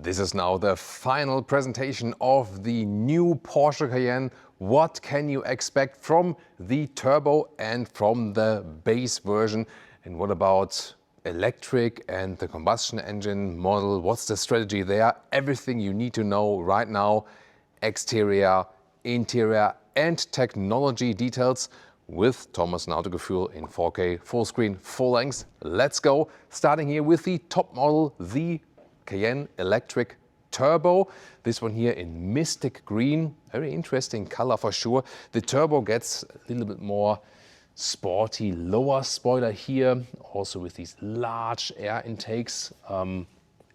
This is now the final presentation of the new Porsche Cayenne. What can you expect from the turbo and from the base version? And what about electric and the combustion engine model? What's the strategy there? Everything you need to know right now. Exterior, interior and technology details with Thomas Nautical in 4K, full screen, full length. Let's go. Starting here with the top model, the Cayenne Electric Turbo. This one here in Mystic Green. Very interesting color for sure. The Turbo gets a little bit more sporty, lower spoiler here, also with these large air intakes. And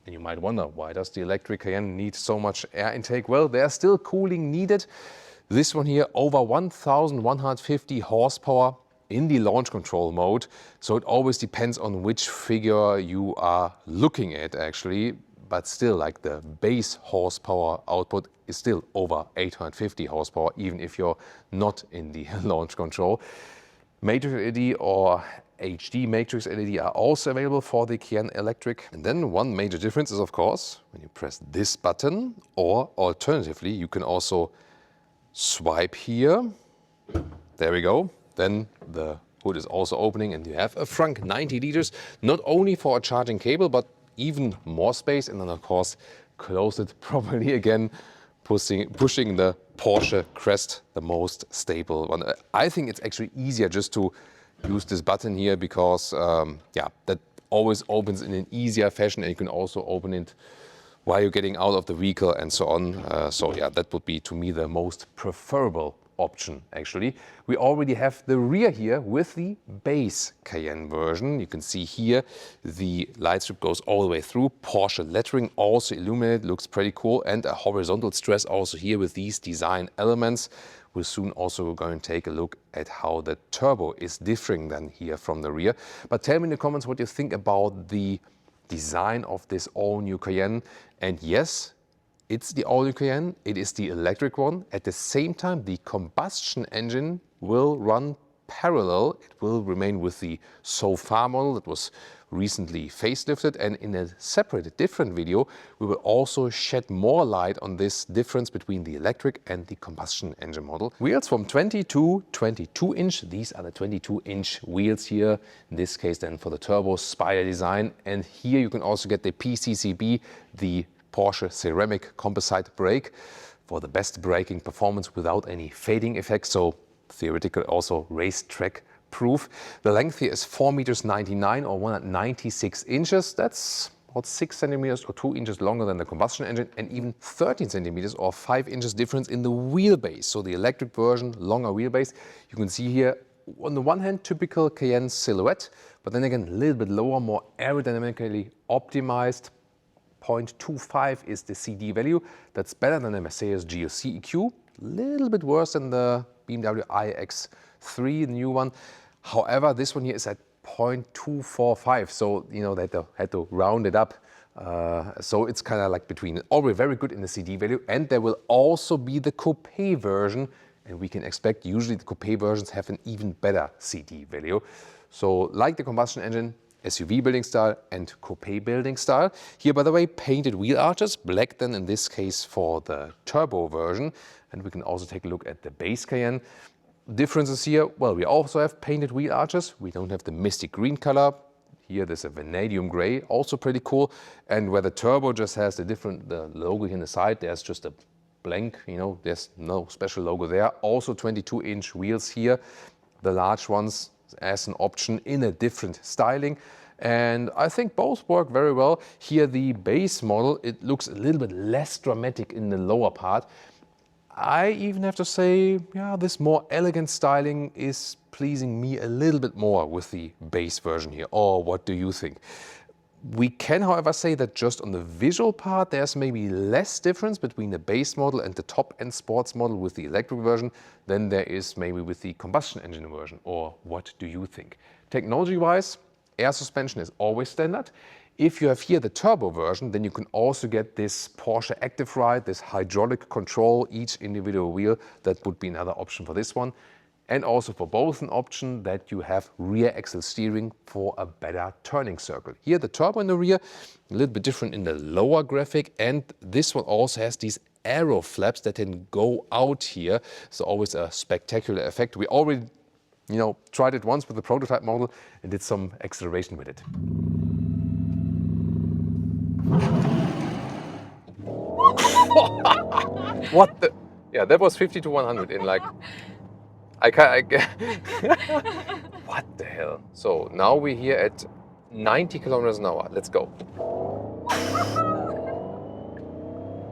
you might wonder, why does the electric Cayenne need so much air intake? Well, there's still cooling needed. This one here, over 1,150 horsepower in the launch control mode. So it always depends on which figure you are looking at actually. But still, like the base horsepower output is still over 850 horsepower, even if you're not in the launch control. Matrix LED or HD Matrix LED are also available for the Cayenne Electric. And then one major difference is, of course, when you press this button, or alternatively, you can also swipe here. There we go. Then the hood is also opening and you have a Frunk 90 liters, not only for a charging cable, but even more space. And then, of course, close it properly again, pushing the Porsche crest, the most stable one. I think it's actually easier just to use this button here because, yeah, that always opens in an easier fashion, and you can also open it while you're getting out of the vehicle and so on. So yeah, that would be to me the most preferable option actually. We already have the rear here with the base Cayenne version. You can see here the light strip goes all the way through. Porsche lettering also illuminated, looks pretty cool, and a horizontal stress also here with these design elements. We're soon also going to take a look at how the turbo is differing than here from the rear. But tell me in the comments what you think about the design of this all-new Cayenne. And yes, it's the all-new Cayenne, it is the electric one. At the same time, the combustion engine will run parallel. It will remain with the so far model that was recently facelifted, and in a separate, different video, we will also shed more light on this difference between the electric and the combustion engine model. Wheels from 20 to 22 inch. These are the 22-inch wheels here. In this case then for the turbo Spire design. And here you can also get the PCCB, the Porsche ceramic composite brake, for the best braking performance without any fading effects. So theoretically also racetrack proof. The length here is 4,99 meters or 196 inches. That's about 6 centimeters or 2 inches longer than the combustion engine, and even 13 centimeters or 5 inches difference in the wheelbase. So the electric version, longer wheelbase. You can see here on the one hand typical Cayenne silhouette, but then again a little bit lower, more aerodynamically optimized. 0.25 is the CD value. That's better than the Mercedes GLC EQ. A little bit worse than the BMW iX3, the new one. However, this one here is at 0.245. So, you know, they had to round it up. So it's kind of like between. Already very good in the CD value. And there will also be the Coupe version. And we can expect usually the Coupe versions have an even better CD value. So like the combustion engine, SUV building style and coupe building style. Here, by the way, painted wheel arches, black then in this case for the turbo version. And we can also take a look at the base Cayenne. Differences here, well, we also have painted wheel arches. We don't have the mystic green color. Here there's a vanadium gray, also pretty cool. And where the turbo just has the logo here on the side, there's just a blank, you know, there's no special logo there. Also 22-inch wheels here, the large ones as an option in a different styling. And I think both work very well. Here the base model, it looks a little bit less dramatic in the lower part. I even have to say, yeah, this more elegant styling is pleasing me a little bit more with the base version here. Or what do you think? We can, however, say that just on the visual part, there's maybe less difference between the base model and the top-end sports model with the electric version than there is maybe with the combustion engine version. Or what do you think? Technology-wise, air suspension is always standard. If you have here the turbo version, then you can also get this Porsche Active Ride, this hydraulic control, each individual wheel. That would be another option for this one. And also for both an option that you have rear axle steering for a better turning circle. Here the turbo in the rear, a little bit different in the lower graphic, and this one also has these aero flaps that can go out here. So always a spectacular effect. We already, tried it once with the prototype model and did some acceleration with it. What the? Yeah, that was 50 to 100 in like... What the hell? So now we're here at 90 kilometers an hour. Let's go.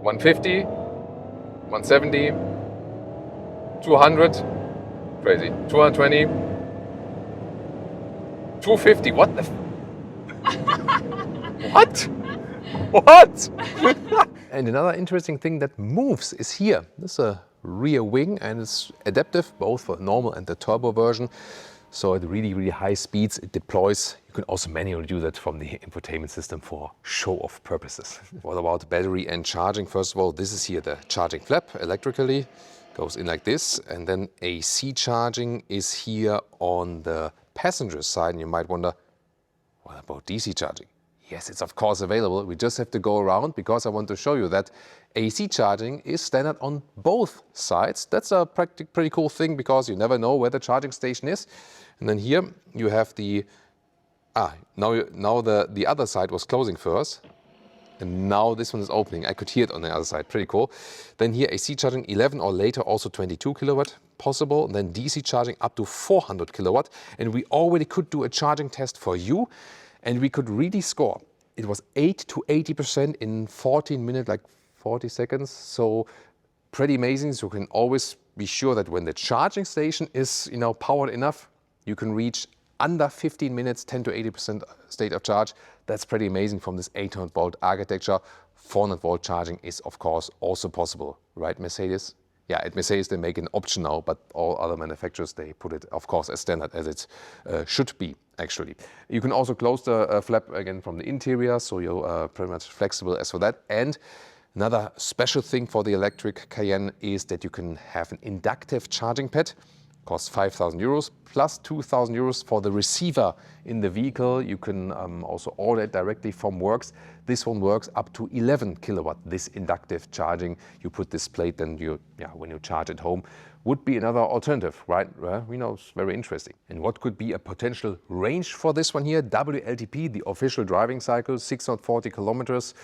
150, 170, 200, crazy, 220, 250. What the? What? What? And another interesting thing that moves is here. This is a rear wing and it's adaptive both for the normal and the turbo version. So at really, really high speeds it deploys. You can also manually do that from the infotainment system for show-off purposes. What about battery and charging? First of all, this is here the charging flap electrically. Goes in like this, and then AC charging is here on the passenger side. And you might wonder, what about DC charging? Yes, it's of course available. We just have to go around because I want to show you that AC charging is standard on both sides. That's a pretty cool thing because you never know where the charging station is. And then here you have the, now the other side was closing first. And now this one is opening. I could hear it on the other side, pretty cool. Then here AC charging 11 or later also 22 kilowatt possible. And then DC charging up to 400 kilowatt. And we already could do a charging test for you. And we could really score. It was 8 to 80% in 14 minutes, like 40 seconds. So pretty amazing. So you can always be sure that when the charging station is powered enough, you can reach under 15 minutes, 10 to 80% state of charge. That's pretty amazing from this 800 volt architecture. 400 volt charging is of course also possible, right Mercedes? Yeah, at Mercedes they make an option now, but all other manufacturers, they put it, of course, as standard as it should be, actually. You can also close the flap again from the interior, so you're pretty much flexible as for that. And another special thing for the electric Cayenne is that you can have an inductive charging pad. Costs 5,000 euros plus 2,000 euros for the receiver in the vehicle. You can also order it directly from Works. This one works up to 11 kilowatt, this inductive charging. You put this plate, then when you charge at home, would be another alternative, right? We know it's very interesting. And what could be a potential range for this one here? WLTP, the official driving cycle, 640 kilometers.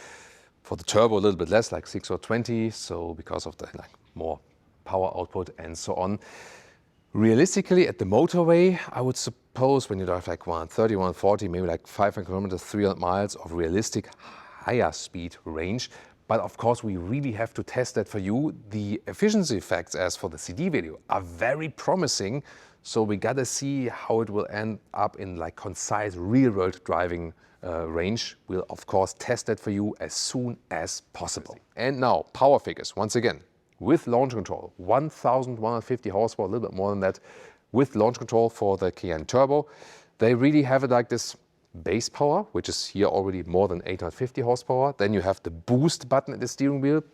For the turbo, a little bit less, like 620. So because of the more power output and so on. Realistically, at the motorway, I would suppose when you drive like 130, 140, maybe like 500 kilometers, 300 miles of realistic higher speed range. But of course, we really have to test that for you. The efficiency effects, as for the CD video, are very promising. So we gotta see how it will end up in like concise real-world driving range. We'll of course test that for you as soon as possible. And now, power figures, once again. With launch control, 1,150 horsepower, a little bit more than that, with launch control for the Cayenne Turbo. They really have it like this base power, which is here already more than 850 horsepower. Then you have the boost button at the steering wheel,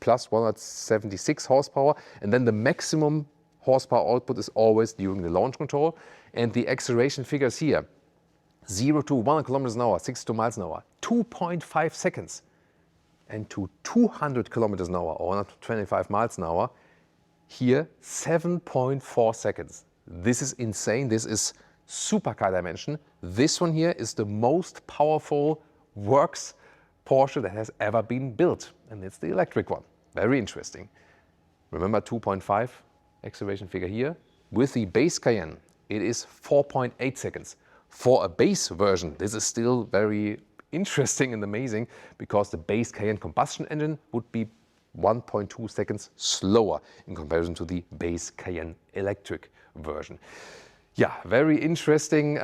plus 176 horsepower. And then the maximum horsepower output is always during the launch control. And the acceleration figures here, 0 to 1 kilometers an hour, 62 miles an hour, 2.5 seconds. And to 200 kilometers an hour or 25 miles an hour, here 7.4 seconds. This is insane. This is supercar dimension. This one here is the most powerful works Porsche that has ever been built. And it's the electric one. Very interesting. Remember 2.5 acceleration figure here. With the base Cayenne, it is 4.8 seconds. For a base version, this is still very interesting and amazing because the base Cayenne combustion engine would be 1.2 seconds slower in comparison to the base Cayenne electric version. Yeah, very interesting.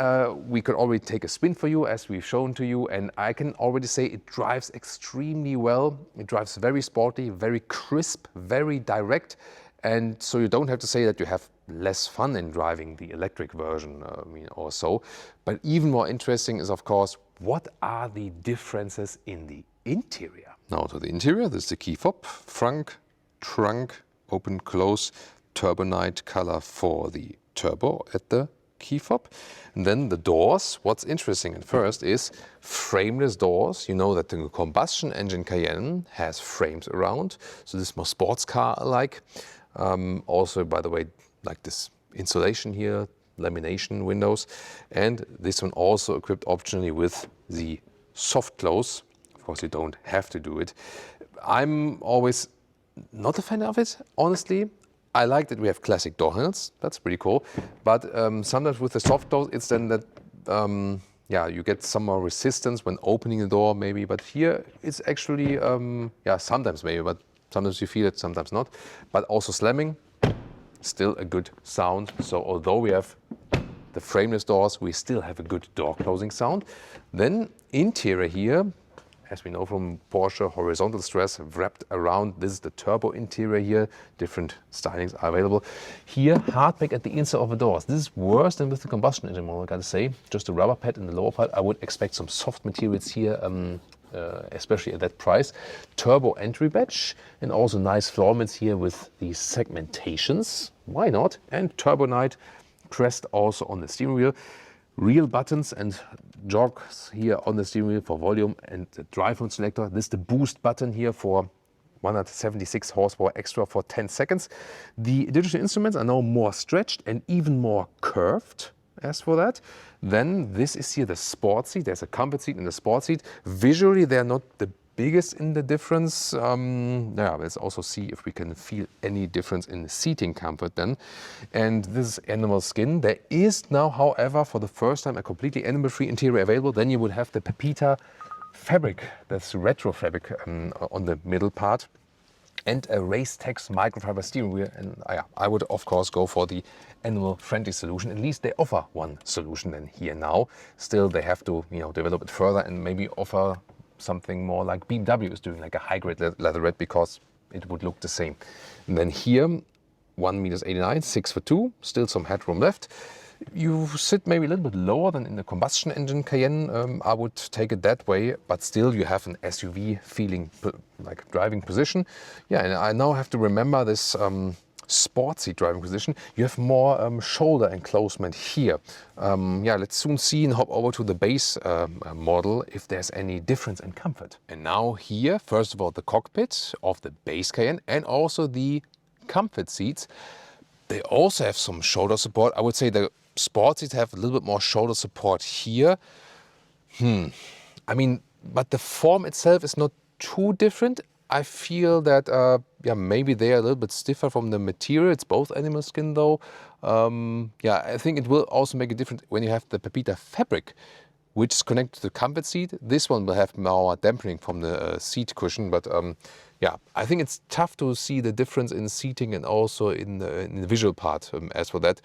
We could already take a spin for you as we've shown to you, and I can already say it drives extremely well. It drives very sporty, very crisp, very direct, and so you don't have to say that you have less fun in driving the electric version or so. But even more interesting is, of course, what are the differences in the interior? Now to the interior, this is the key fob, Frunk, trunk, open, close, turbonite color for the Turbo at the key fob. And then the doors, what's interesting at first is frameless doors. You know that the combustion engine Cayenne has frames around, so this is more sports car-like. Also, by the way, like this insulation here, lamination windows, and this one also equipped optionally with the soft close. Of course, you don't have to do it. I'm always not a fan of it, honestly. I like that we have classic door handles. That's pretty cool. But sometimes with the soft close, it's then that yeah, you get some more resistance when opening the door, maybe. But here it's actually yeah, sometimes maybe, but sometimes you feel it, sometimes not. But also slamming, still a good sound. So although we have the frameless doors, we still have a good door closing sound. Then interior here, as we know from Porsche, horizontal stress wrapped around. This is the turbo interior here. Different stylings are available. Here, hardback at the inside of the doors. This is worse than with the combustion engine model, I gotta say. Just a rubber pad in the lower part. I would expect some soft materials here, especially at that price. Turbo entry badge, and also nice floor mats here with these segmentations. Why not? And Turbo Night crest also on the steering wheel. Real buttons and jogs here on the steering wheel for volume, and the drive mode selector. This is the boost button here for 176 horsepower extra for 10 seconds. The digital instruments are now more stretched and even more curved as for that. Then this is here the sport seat. There's a comfort seat and the sport seat. Visually, they're not the biggest in the difference. Yeah, let's also see if we can feel any difference in the seating comfort then. And this is animal skin. There is now, however, for the first time, a completely animal-free interior available. Then you would have the Pepita fabric, that's retro fabric on the middle part, and a race text microfiber steering wheel. And I would of course go for the animal-friendly solution. At least they offer one solution then here now. Still, they have to develop it further and maybe offer something more like BMW is doing, like a high-grade leatherette, because it would look the same. And then here, 1.89 m, 6'2", still some headroom left. You sit maybe a little bit lower than in the combustion engine Cayenne. I would take it that way, but still you have an SUV feeling, like driving position. Yeah, and I now have to remember this sport seat driving position. You have more shoulder enclosement here. Yeah, let's soon see and hop over to the base model if there's any difference in comfort. And now here, first of all, the cockpit of the base Cayenne and also the comfort seats. They also have some shoulder support. I would say the sport seats have a little bit more shoulder support here. I mean, but the form itself is not too different. I feel that yeah, maybe they are a little bit stiffer from the material. It's both animal skin though. Yeah, I think it will also make a difference when you have the Pepita fabric, which is connected to the comfort seat. This one will have more dampening from the seat cushion, but yeah, I think it's tough to see the difference in seating and also in the visual part as for that.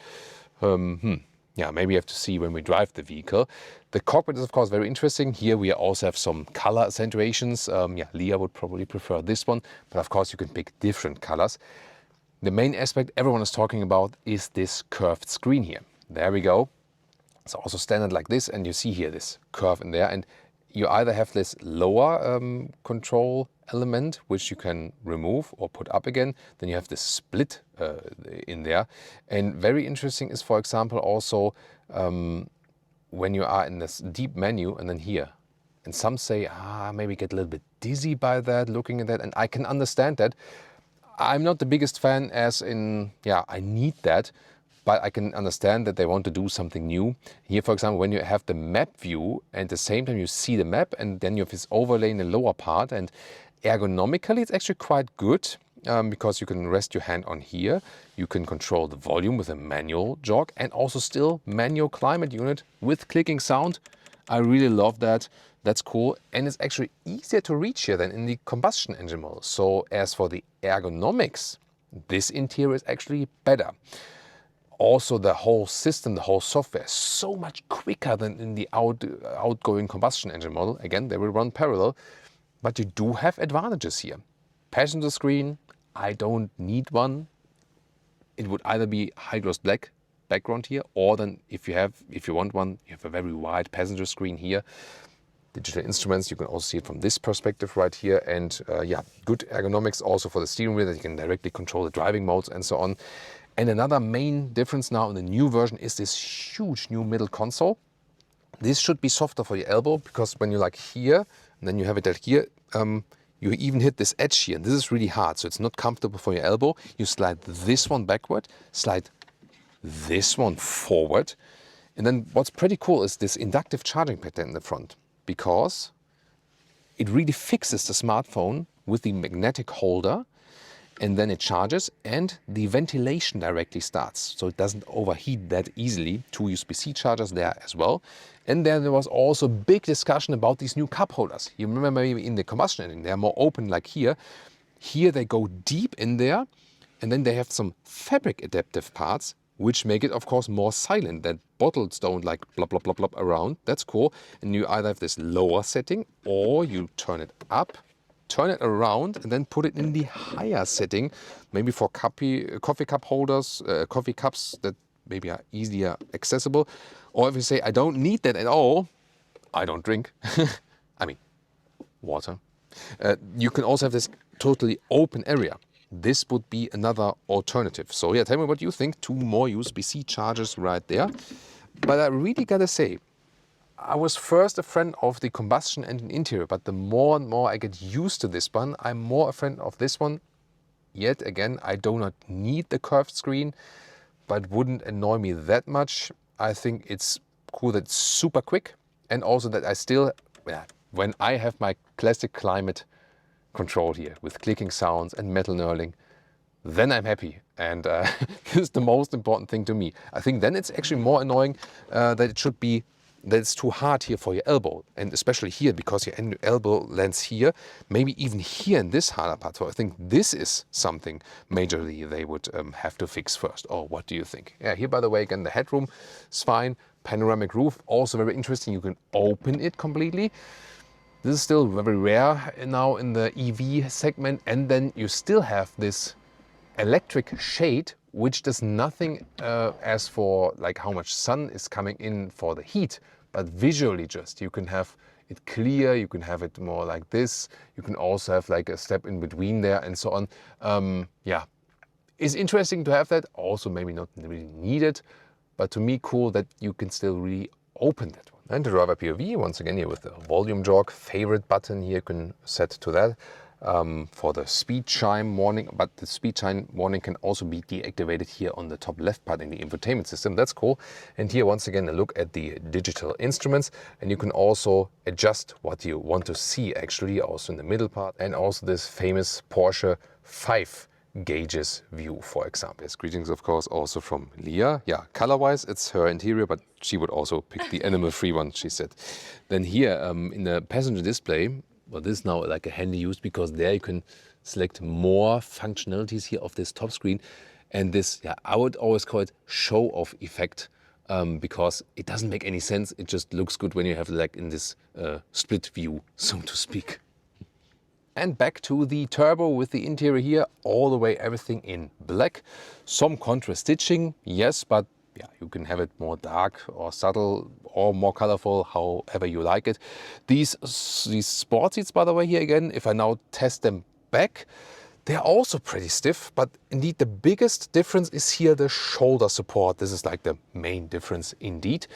Yeah, maybe you have to see when we drive the vehicle. The cockpit is of course very interesting. Here we also have some color accentuations. Yeah, Leah would probably prefer this one, but of course you can pick different colors. The main aspect everyone is talking about is this curved screen here. There we go. It's also standard like this, and you see here this curve in there, and you either have this lower control element, which you can remove or put up again. Then you have this split in there. And very interesting is, for example, also when you are in this deep menu and then here. And some say, maybe get a little bit dizzy by that, looking at that. And I can understand that. I'm not the biggest fan as in, yeah, I need that. But I can understand that they want to do something new. Here, for example, when you have the map view and at the same time you see the map and then you have this overlay in the lower part, and ergonomically it's actually quite good because you can rest your hand on here. You can control the volume with a manual jog and also still manual climate unit with clicking sound. I really love that. That's cool. And it's actually easier to reach here than in the combustion engine model. So as for the ergonomics, this interior is actually better. Also, the whole system, the whole software is so much quicker than in the outgoing combustion engine model. Again, they will run parallel, but you do have advantages here. Passenger screen, I don't need one. It would either be high gloss black background here, or then if you want one, you have a very wide passenger screen here. Digital instruments, you can also see it from this perspective right here. And yeah, good ergonomics also for the steering wheel, that you can directly control the driving modes and so on. And another main difference now in the new version is this huge new middle console. This should be softer for your elbow, because when you're like here, and then you have it at here, you even hit this edge here. And this is really hard, so it's not comfortable for your elbow. You slide this one backward, slide this one forward. And then what's pretty cool is this inductive charging pattern in the front, because it really fixes the smartphone with the magnetic holder, and then it charges and the ventilation directly starts. So it doesn't overheat that easily. 2 USB-C chargers there as well. And then there was also big discussion about these new cup holders. You remember maybe in the combustion engine, they're more open like here. Here they go deep in there, and then they have some fabric adaptive parts, which make it, of course, more silent, that bottles don't like blop, blop, blop, blop around. That's cool. And you either have this lower setting, or you turn it up, turn it around, and then put it in the higher setting, maybe for coffee cup holders, coffee cups that maybe are easier accessible. Or if you say, I don't need that at all, I don't drink, I mean, water. You can also have this totally open area. This would be another alternative. So yeah, tell me what you think. 2 more USB-C chargers right there. But I really gotta say, I was first a friend of the combustion engine interior, but the more and more I get used to this one, I'm more a friend of this one. Yet again, I do not need the curved screen, but wouldn't annoy me that much. I think it's cool that it's super quick, and also that I still, when I have my classic climate control here with clicking sounds and metal knurling, then I'm happy. And this is the most important thing to me. I think then it's actually more annoying that it's too hard here for your elbow, and especially here, because your elbow lands here, maybe even here in this harder part. So I think this is something majorly they would have to fix first. Or what do you think? Yeah, here, by the way, again, the headroom is fine. Panoramic roof, also very interesting. You can open it completely. This is still very rare now in the EV segment. And then you still have this electric shade, which does nothing as for like how much sun is coming in for the heat, but visually just you can have it clear, you can have it more like this, you can also have like a step in between there and so on. Yeah, it's interesting to have that, also maybe not really needed, but to me cool that you can still really open that one. And the driver POV, once again here with the volume jog favorite button here, you can set to that. For the speed chime warning, but the speed chime warning can also be deactivated here on the top left part in the infotainment system. That's cool. And here once again a look at the digital instruments, and you can also adjust what you want to see actually also in the middle part, and also this famous Porsche 5 gauges view, for example. Yes, greetings of course also from Leah. Yeah, color wise it's her interior, but she would also pick the animal free one, she said. Then here in the passenger display, well, this is now like a handy use, because there you can select more functionalities here of this top screen. And this, yeah, I would always call it show off effect, because it doesn't make any sense. It just looks good when you have like in this split view, so to speak. And back to the Turbo with the interior here, all the way everything in black. Some contrast stitching, yes, but yeah, you can have it more dark or subtle or more colorful, however you like it. These sport seats, by the way, here again, if I now test them back, they're also pretty stiff, but indeed the biggest difference is here the shoulder support. This is like the main difference indeed.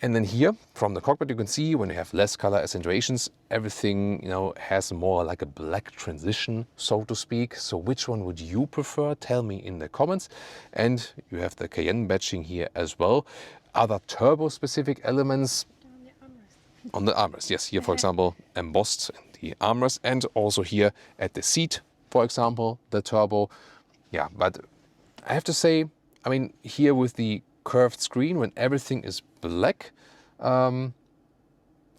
And then here from the cockpit, you can see when you have less color accentuations, everything, you know, has more like a black transition, so to speak. So which one would you prefer? Tell me in the comments. And you have the Cayenne badging here as well. Other turbo specific elements on the armrest. Yes, here for example, embossed in the armrest, and also here at the seat, for example, the turbo. Yeah, but I have to say, I mean, here with the curved screen, when everything is black, I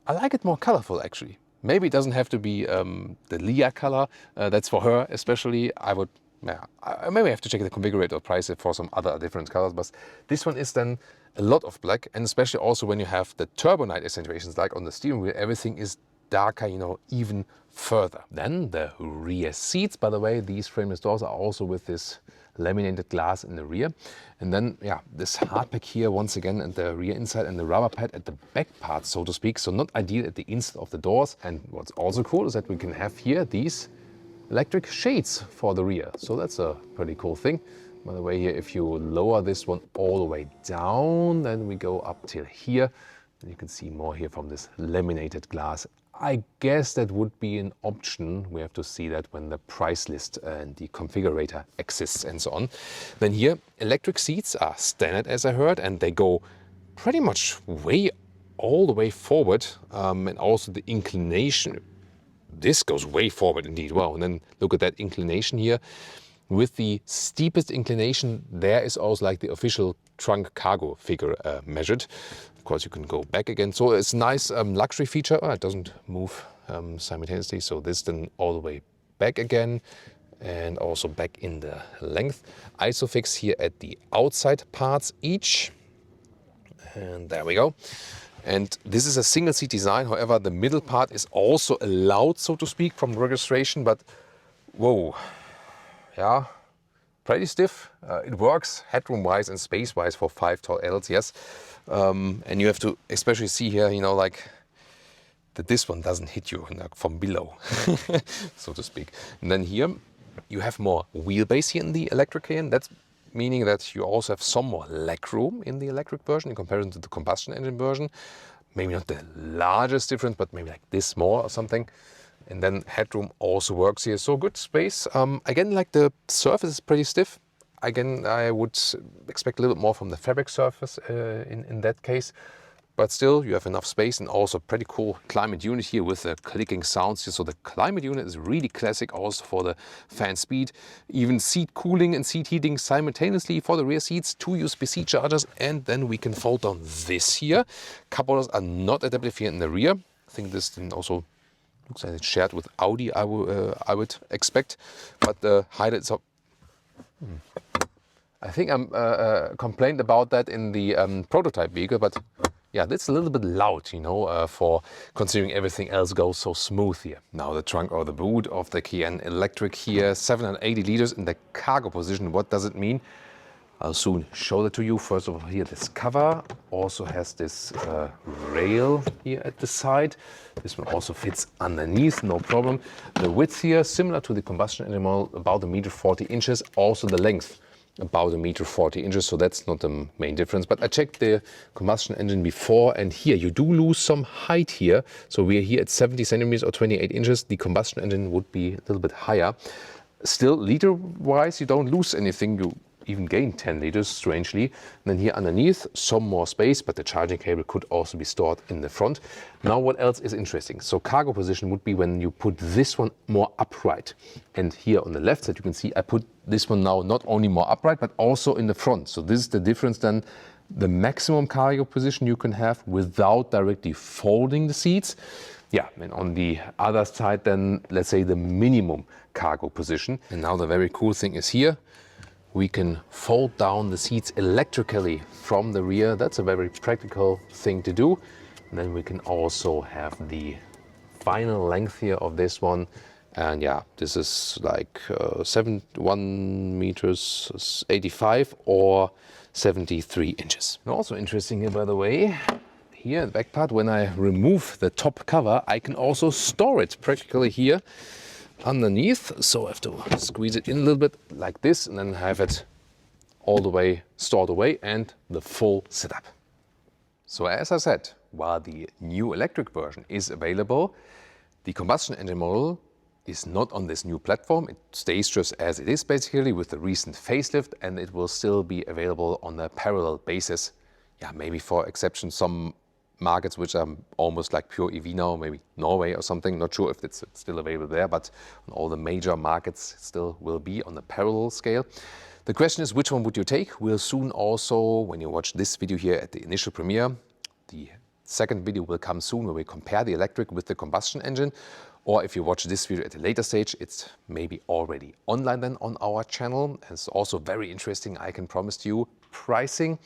like it more colorful actually. Maybe it doesn't have to be the Leah color, that's for her especially. I would, yeah, I maybe have to check the configurator or price it for some other different colors, but this one is then a lot of black, and especially also when you have the turbo night accentuations like on the steering wheel, everything is darker, you know, even further. Then the rear seats, by the way, these frameless doors are also with this laminated glass in the rear. And then, yeah, this hardpack here once again at the rear inside, and the rubber pad at the back part, so to speak. So not ideal at the inside of the doors. And what's also cool is that we can have here these electric shades for the rear. So that's a pretty cool thing. By the way, here, if you lower this one all the way down, then we go up till here. And you can see more here from this laminated glass. I guess that would be an option. We have to see that when the price list and the configurator exists and so on. Then here, electric seats are standard, as I heard, and they go pretty much all the way forward. And also the inclination, this goes way forward indeed. Wow, and then look at that inclination here. With the steepest inclination, there is also like the official trunk cargo figure measured. Of course, you can go back again. So it's a nice luxury feature. Oh, it doesn't move simultaneously. So this then all the way back again and also back in the length. Isofix here at the outside parts each. And there we go. And this is a single seat design. However, the middle part is also allowed, so to speak, from registration. But whoa. Yeah, pretty stiff. It works headroom-wise and space-wise for 5 tall adults, yes. And you have to especially see here, you know, like that this one doesn't hit you from below, so to speak. And then here you have more wheelbase here in the electric Cayenne. That's meaning that you also have some more leg room in the electric version in comparison to the combustion engine version. Maybe not the largest difference, but maybe like this more or something. And then headroom also works here, so good space. Again, like the surface is pretty stiff. Again, I would expect a little bit more from the fabric surface in that case. But still, you have enough space and also pretty cool climate unit here with the clicking sounds here. So the climate unit is really classic also for the fan speed. Even seat cooling and seat heating simultaneously for the rear seats, 2 USB-C chargers. And then we can fold down this here. Cup holders are not adaptive here in the rear. I think this then also looks like it's shared with Audi, I would expect. But the height itself, I think I complained about that in the prototype vehicle, but yeah, that's a little bit loud, you know, for considering everything else goes so smooth here. Now the trunk or the boot of the Cayenne Electric here, 780 liters in the cargo position. What does it mean? I'll soon show that to you. First of all, here this cover also has this rail here at the side. This one also fits underneath, no problem. The width here, similar to the combustion engine model, about 1.40 meters. Also the length, about 1.40 meters. So that's not the main difference. But I checked the combustion engine before, and here you do lose some height here. So we are here at 70 centimeters or 28 inches. The combustion engine would be a little bit higher. Still, liter-wise, you don't lose anything. You even gain 10 liters, strangely. And then here underneath, some more space, but the charging cable could also be stored in the front. Now, what else is interesting? So cargo position would be when you put this one more upright. And here on the left side, you can see I put this one now not only more upright, but also in the front. So this is the difference then, the maximum cargo position you can have without directly folding the seats. Yeah, and on the other side then, let's say the minimum cargo position. And now the very cool thing is here, we can fold down the seats electrically from the rear. That's a very practical thing to do. And then we can also have the final length here of this one. And yeah, this is like 1 meters 85 or 73 inches. And also interesting here, by the way, here in the back part, when I remove the top cover, I can also store it practically here underneath. So I have to squeeze it in a little bit like this and then have it all the way stored away and the full setup. So as I said, while the new electric version is available, the combustion engine model is not on this new platform. It stays just as it is basically with the recent facelift, and it will still be available on a parallel basis. Yeah, maybe for exception some markets which are almost like pure EV now, maybe Norway or something, not sure if it's still available there, but on all the major markets it still will be on the parallel scale. The question is, which one would you take? We'll soon also, when you watch this video here at the initial premiere, the second video will come soon where we compare the electric with the combustion engine. Or if you watch this video at a later stage, it's maybe already online then on our channel. And it's also very interesting, I can promise you, pricing.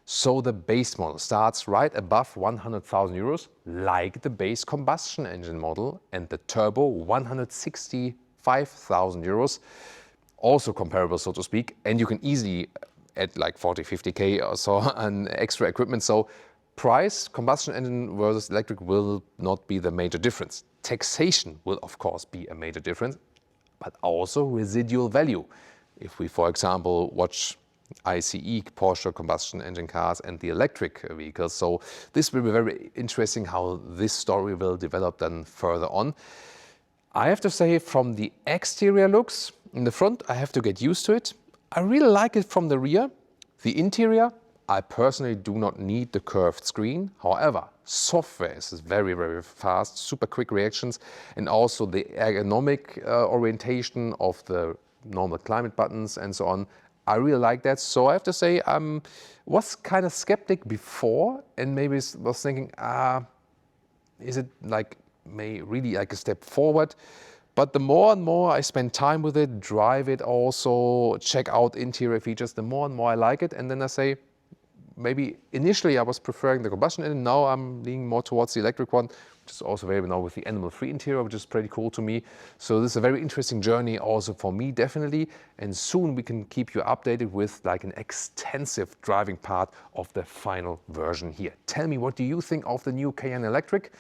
So the base model starts right above 100,000 euros, like the base combustion engine model, and the turbo 165,000 euros, also comparable, so to speak. And you can easily add like 40, 50K or so on extra equipment. So price, combustion engine versus electric will not be the major difference. Taxation will of course be a major difference, but also residual value. if we, for example, watch ICE, Porsche combustion engine cars and the electric vehicles. So this will be very interesting how this story will develop then further on. I have to say, from the exterior looks in the front, I have to get used to it. I really like it from the rear. The interior, I personally do not need the curved screen. However, software is very, very fast, super quick reactions, and also the ergonomic orientation of the normal climate buttons and so on. I really like that. So I have to say, I was kind of skeptic before and maybe was thinking, is it like really like a step forward? But the more and more I spend time with it, drive it also, check out interior features, the more and more I like it. And then I say, maybe initially I was preferring the combustion engine, now I'm leaning more towards the electric one, which is also very now with the animal-free interior, which is pretty cool to me. So this is a very interesting journey also for me, definitely. And soon we can keep you updated with like an extensive driving part of the final version here. Tell me, what do you think of the new Cayenne Electric?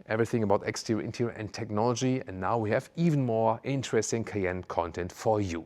Everything about exterior, interior and technology. And now we have even more interesting Cayenne content for you.